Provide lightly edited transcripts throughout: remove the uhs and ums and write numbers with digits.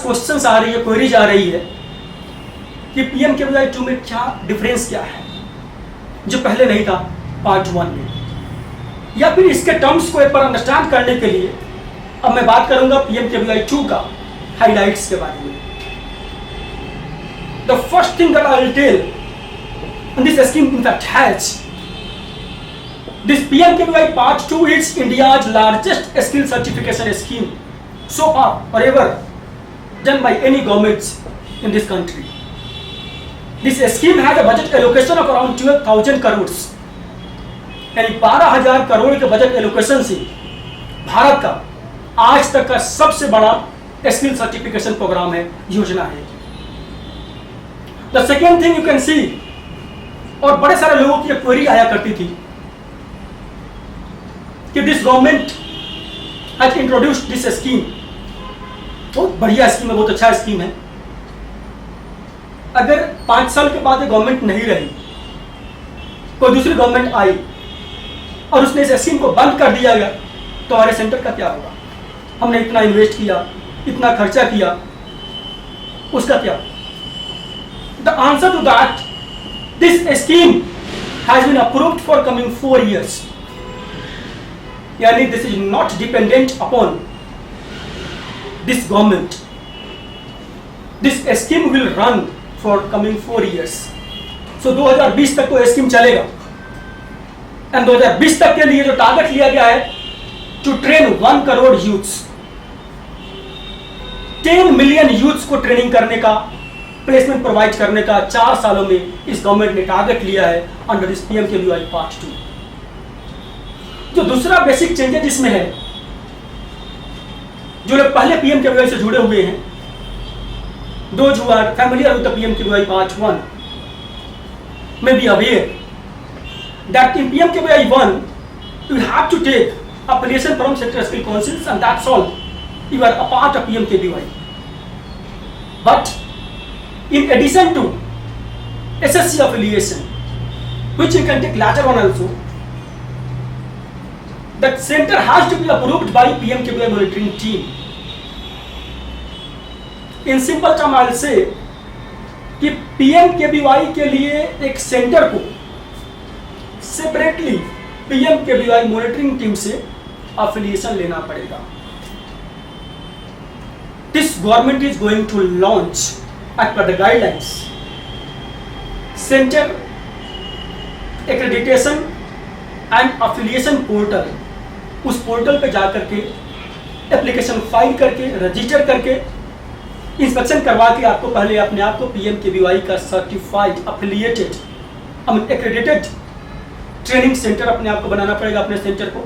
Questions आ रही है, queries आ रही है कि पीएमकेवीवाई 2 में क्या डिफरेंस क्या है जो पहले नहीं था पार्ट 1 में, या फिर इसके टर्म्स को एक बार अंडरस्टैंड करने के लिए अब मैं बात करूंगा पीएमकेवीवाई 2 का हाइलाइट्स के बारे में। The first thing that I will tell this scheme in fact has this PMKVY Part 2 is India's largest skill certification scheme so far or ever done by any governments in this country. This scheme has a budget allocation of around 12,000 crores. यानी 12,000 करोड़ के budget allocation से भारत का आज तक का सबसे बड़ा skill certification program है, योजना है। The second thing you can see, और बड़े सारे लोगों की क्वेरी आया करती थी कि this government has introduced this scheme, बहुत बढ़िया स्कीम है, बहुत अच्छा स्कीम है। अगर 5 साल के बाद ये गवर्नमेंट नहीं रही, कोई दूसरी गवर्नमेंट आई और उसने इस स्कीम को बंद कर दिया गया, तो हमारे सेंटर का क्या होगा? हमने इतना इन्वेस्ट किया, इतना खर्चा किया, उसका क्या? The answer to that, this scheme has been approved for coming 4 years. यानी this is not dependent upon this government. This scheme will run for coming 4 years. So 2020 तक तो स्कीम चलेगा, एंड 2020 तक के लिए जो टारगेट लिया गया है to train 1 crore youths, 10 million youths को ट्रेनिंग करने का, प्लेसमेंट प्रोवाइड करने का 4 सालों में इस गवर्नमेंट ने टारगेट लिया है अंडर दिस पीएमकेवीवाई पार्ट 2. जो दूसरा बेसिक चेंजेस इसमें है, जो लोग पहले पीएमकेवीवाई से जुड़े हुए हैं, those who are familiar with the PMKVY Part 1 may be aware that in PMKVY 1 you have to take affiliation from sector skill councils, and that's all. You are a part of PMKVY. But in addition to SSC affiliation, which you can take later on also, that center has to be approved by PMKVY monitoring team. In simple term I'll say कि PMKVY के लिए एक centre को separately PMKVY monitoring team से affiliation लेना पड़ेगा. This government is going to launch as per the guidelines center accreditation and affiliation portal. उस portal पे जाकर के एप्लीकेशन फाइल करके, रजिस्टर करके, इंस्पेक्शन करवा के आपको पहले अपने आप को पीएमकेवीवाई का certified affiliated accredited training centre अपने आप को बनाना पड़ेगा, अपने सेंटर को.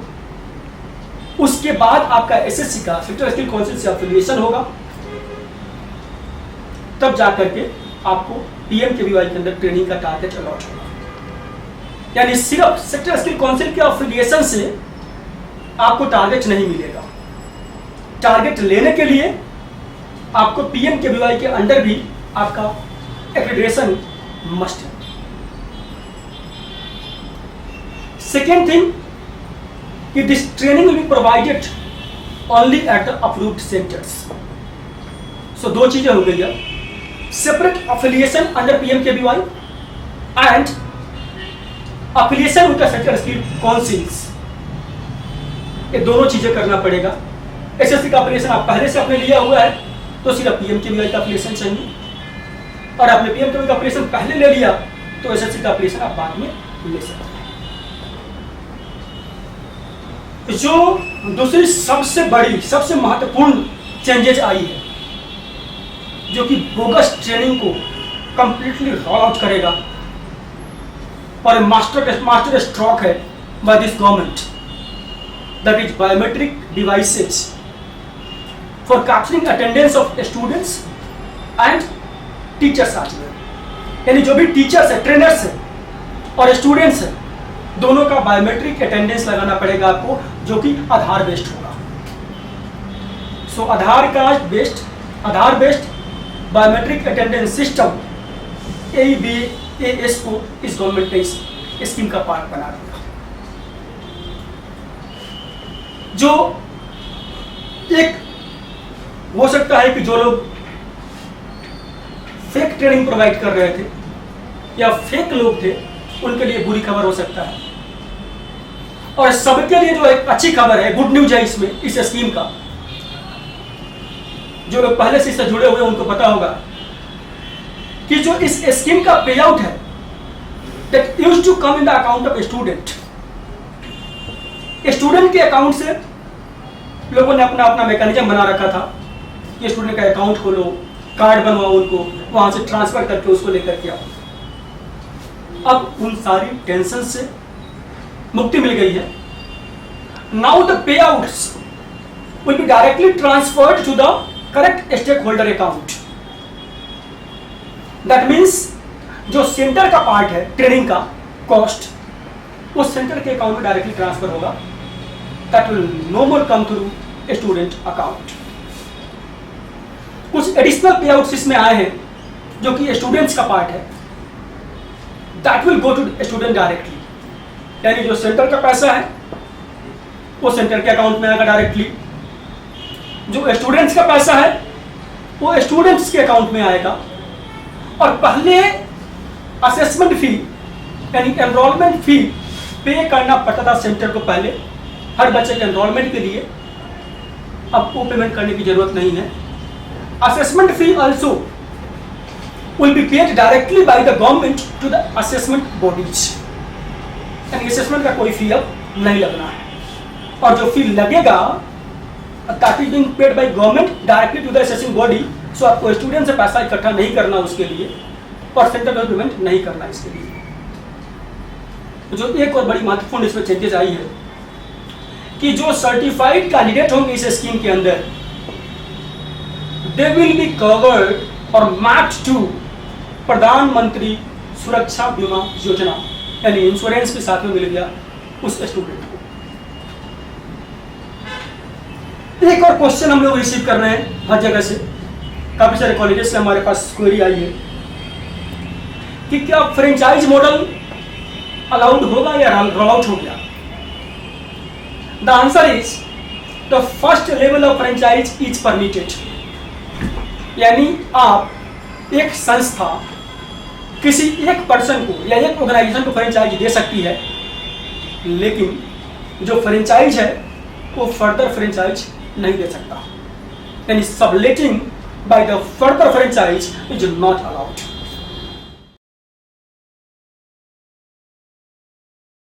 उसके बाद आपका एसएससी का सेक्टर स्किल काउंसिल से अफिलिएशन होगा, तब जाकर के आपको पीएमकेवीवाई के अंदर ट्रेनिंग का टारगेट अलॉट होगा. यानी सिर्फ सेक्टर स्किल काउंसिल के अफिलिएशन से आपको टारगेट नहीं मिलेगा. टारगेट लेने के लिए आपको पीएमकेवीवाई के अंडर भी आपका एक्रेडिटेशन मस्ट है. सेकेंड थिंग कि this training will be provided only at the approved centres. So 2 चीजें हो गई. Separate affiliation under PMKVY and affiliation with the sector skill councils. ये दोनों चीजें करना पड़ेगा. एसएससी का अफिलिएशन आप पहले से आपने लिया हुआ है तो सिर्फ पीएमकेवीवाई का अफिलिएशन चाहिए, और आपने पीएमकेवीवाई का अफिलिएशन पहले ले लिया तो एसएससी का अफिलिएशन आप बाद में ले सकते हैं. जो दूसरी सबसे बड़ी, सबसे महत्वपूर्ण चेंजेज आई है, जो कि बोगस ट्रेनिंग को कंप्लीटली रोल आउट करेगा और मास्टर स्ट्रोक है by this government, that is biometric devices for capturing attendance of students and teachers as well. यानी जो भी टीचर्स है, ट्रेनर्स है और स्टूडेंट्स है, दोनों का बायोमेट्रिक अटेंडेंस लगाना पड़ेगा आपको, जो कि आधार बेस्ड होगा. So Aadhaar card based, Aadhaar based biometric attendance system ABAS को इस गवर्नमेंट ने इस स्कीम का पार्ट बना दिया. जो एक हो सकता है कि जो लोग ट्रेनिंग प्रोवाइड कर रहे थे या फेक लोग थे, उनके लिए बुरी खबर हो सकता है। और सबके लिए जो एक अच्छी खबर है, गुड न्यूज है इसमें, इस स्कीम का, जो लोग पहले से इससे जुड़े हुए उनको पता होगा कि जो इस स्कीम का पे आउट है that used to come in the account of a student, student के अकाउंट से लोगों ने अपना अपना मैकेनिज्म बना रखा था कि स्टूडेंट का अकाउंट खोलो, कार्ड बनवाओ, उनको वहां से ट्रांसफर करके उसको लेकर के आओ। अब उन सारी टेंशन से मुक्ति मिल गई है। Now the payouts will be directly transferred to the correct stakeholder account. That means जो सेंटर का पार्ट है ट्रेनिंग का कॉस्ट, उस सेंटर के अकाउंट में डायरेक्टली ट्रांसफर होगा। That will no more come through student account. कुछ additional payouts इसमें आए हैं जो कि स्टूडेंट्स का पार्ट है, that will go to student directly. यानी जो सेंटर का पैसा है वो सेंटर के अकाउंट में आएगा डायरेक्टली, जो स्टूडेंट्स का पैसा है वो स्टूडेंट्स के अकाउंट में आएगा। और पहले असेसमेंट फी यानी एनरोलमेंट फी पे करना पड़ता था सेंटर को पहले हर बच्चे के एनरोलमेंट के लिए, अब वो पेमेंट करने की जरूरत नहीं है। Assessment fee also will be paid directly by the government to the assessment bodies. यानी असेसमेंट का कोई फी अब नहीं लगना है, और जो फी लगेगा that is being paid by government directly to the assessing body. So आपको स्टूडेंट से पैसा इकट्ठा नहीं करना उसके लिए, और सेंटर में पेमेंट नहीं करना इसके लिए। जो एक और बड़ी महत्वपूर्ण इसमें चेंजेस आई है कि जो सर्टिफाइड कैंडिडेट होंगे इस स्कीम के अंदर, दे विल बी कवर्ड और मैप्ड टू प्रधानमंत्री सुरक्षा बीमा योजना, यानी इंश्योरेंस के साथ में मिल गया उस स्टूडेंट को। एक और क्वेश्चन हम लोग रिसीव कर रहे हैं हर जगह से, काफी सारे कॉलेजेस से हमारे पास क्वेरी आई है कि क्या फ्रेंचाइज मॉडल अलाउड होगा या रोल आउट हो गया। The answer is the first level of franchise is permitted. यानी आप एक संस्था किसी एक पर्सन को या एक ऑर्गेनाइजेशन को फ्रेंचाइज दे सकती है, लेकिन जो फ्रेंचाइज है वो फर्दर फ्रेंचाइज नहीं दे सकता। यानी subletting by the further franchise is not allowed.